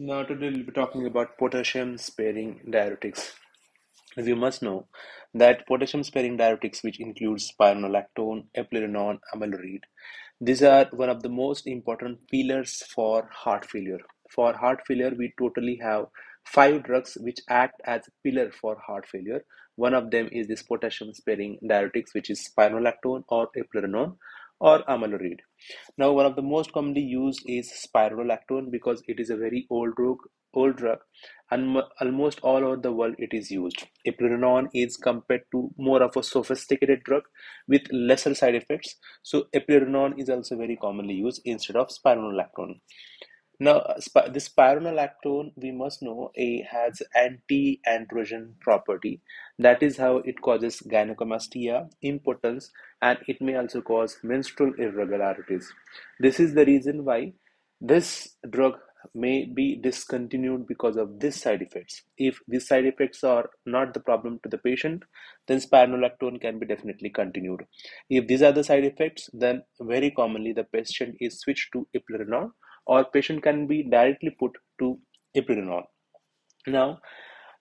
Now, today we'll be talking about potassium sparing diuretics. As you must know that potassium sparing diuretics, which includes spironolactone, eplerenone, amiloride, these are one of the most important pillars for heart failure. For heart failure, we totally have five drugs which act as a pillar for heart failure. One of them is this potassium sparing diuretics, which is spironolactone or eplerenone or amiloride. Now, one of the most commonly used is spironolactone because it is a very old drug, and almost all over the world it is used. Eplerenone is compared to more of a sophisticated drug with lesser side effects. So, eplerenone is also very commonly used instead of spironolactone. Now, this spironolactone, we must know, has anti-androgen property. That is how it causes gynecomastia, impotence, and it may also cause menstrual irregularities. This is the reason why this drug may be discontinued because of these side effects. If these side effects are not the problem to the patient, then spironolactone can be definitely continued. If these are the side effects, then very commonly the patient is switched to eplerenone or patient can be directly put to eplerenone. Now,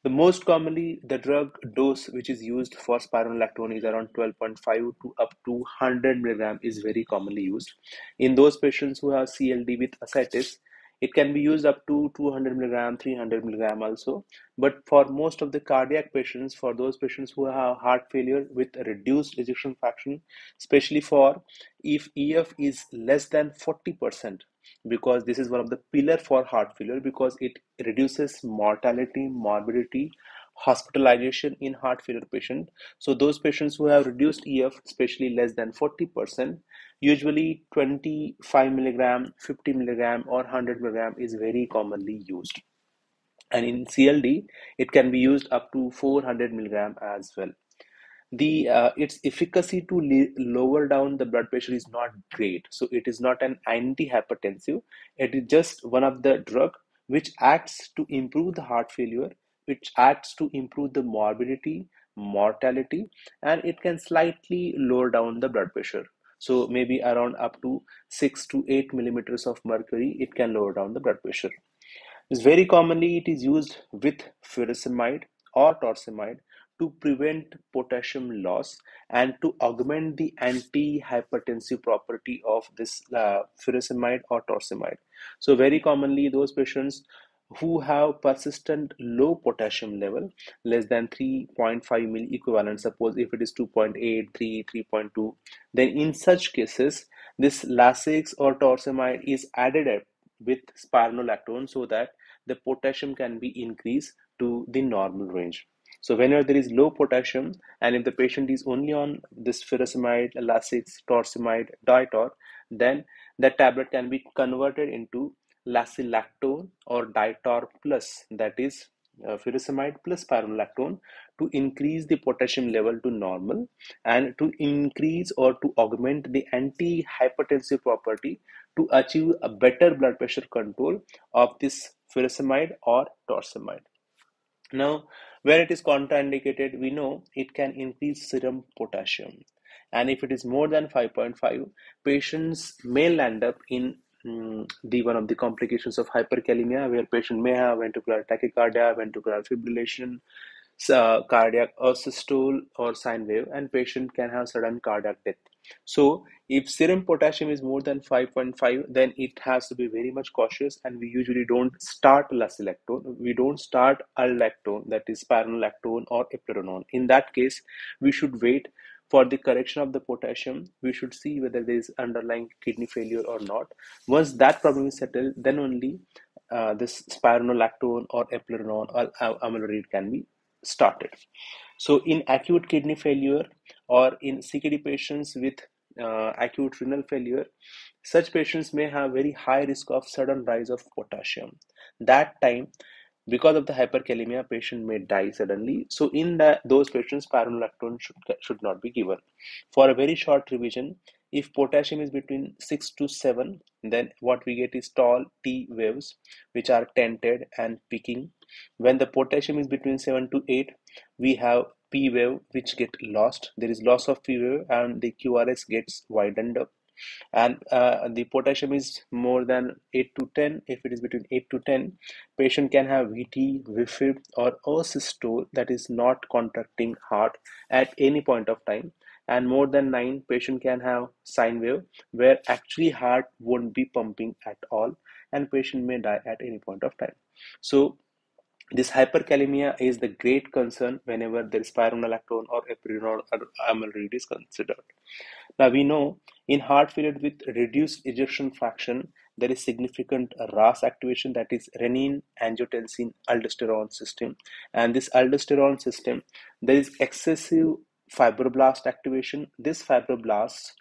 the most commonly the drug dose which is used for spironolactone is around 12.5 to up to 100 milligram is very commonly used. In those patients who have CLD with ascites, it can be used up to 200 milligram, 300 milligram also. But for most of the cardiac patients, for those patients who have heart failure with a reduced ejection fraction, especially for if EF is less than 40%, because this is one of the pillar for heart failure because it reduces mortality, morbidity, hospitalization in heart failure patient. So those patients who have reduced EF, especially less than 40%, usually 25 milligram, 50 milligram or 100 milligram is very commonly used. And in CLD, it can be used up to 400 milligram as well. The its efficacy to lower down the blood pressure is not great, so it is not an antihypertensive. It is just one of the drug which acts to improve the heart failure, which acts to improve the morbidity, mortality, and it can slightly lower down the blood pressure. So maybe around up to 6 to 8 millimeters of mercury it can lower down the blood pressure. Is very commonly it is used with furosemide or torsemide to prevent potassium loss and to augment the antihypertensive property of this furosemide or torsemide. So very commonly those patients who have persistent low potassium level less than 3.5 milli equivalent, suppose if it is 2.8, 3, 3.2, then in such cases this lasix or torsemide is added up with spironolactone so that the potassium can be increased to the normal range. So whenever there is low potassium and if the patient is only on this furosemide, lasix, torsemide, ditor, then the tablet can be converted into lacilactone or ditor plus, that is furosemide plus spironolactone, to increase the potassium level to normal and to increase or to augment the antihypertensive property to achieve a better blood pressure control of this furosemide or torsemide. Now, where it is contraindicated, we know it can increase serum potassium. And if it is more than 5.5, patients may land up in the one of the complications of hyperkalemia, where patient may have ventricular tachycardia, ventricular fibrillation, cardiac systole or sine wave, and patient can have sudden cardiac death. So, if serum potassium is more than 5.5, then it has to be very much cautious, and we usually don't start lacilactone. We don't start aldactone, that is spironolactone or eplerenone. In that case, we should wait for the correction of the potassium. We should see whether there is underlying kidney failure or not. Once that problem is settled, then only this spironolactone or eplerenone or amiloride can be started. So, in acute kidney failure or in CKD patients with acute renal failure, such patients may have very high risk of sudden rise of potassium. That time, because of the hyperkalemia, patient may die suddenly. So, in those patients, spironolactone should not be given. For a very short revision, if potassium is between 6 to 7, then what we get is tall T waves, which are tented and peaking. When the potassium is between 7 to 8, we have P wave which get lost. There is loss of P wave and the QRS gets widened up. and the potassium is more than 8 to 10. If it is between 8 to 10, patient can have VT, VFib, or asystole, that is not contracting heart at any point of time. And more than 9, patient can have sine wave where actually heart won't be pumping at all, and patient may die at any point of time. So this hyperkalemia is the great concern whenever there is spironolactone or eplerenone or amyloid is considered. Now we know in heart failure with reduced ejection fraction, there is significant RAS activation, that is renin, angiotensin, aldosterone system. And this aldosterone system, there is excessive fibroblast activation. This fibroblasts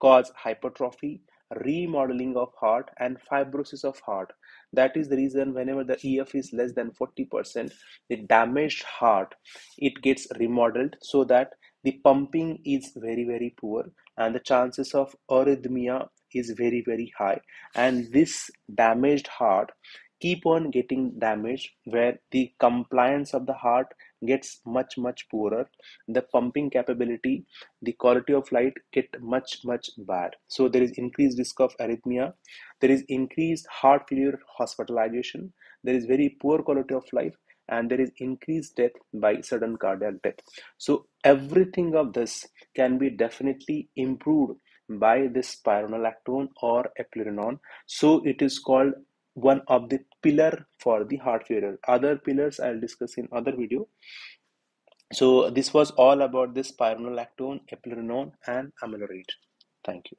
cause hypertrophy, remodeling of heart, and fibrosis of heart. That is the reason whenever the EF is less than 40%, the damaged heart, it gets remodeled so that the pumping is very, very poor, and the chances of arrhythmia is very, very high. And this damaged heart keep on getting damaged, where the compliance of the heart gets much, much poorer. The pumping capability, the quality of life get much, much bad. So there is increased risk of arrhythmia, there is increased heart failure hospitalization, there is very poor quality of life, and there is increased death by sudden cardiac death. So everything of this can be definitely improved by this spironolactone or eplerenone. So it is called one of the pillar for the heart failure. Other pillars I'll discuss in other video. So this was all about this spironolactone, eplerenone, and amyloid. Thank you.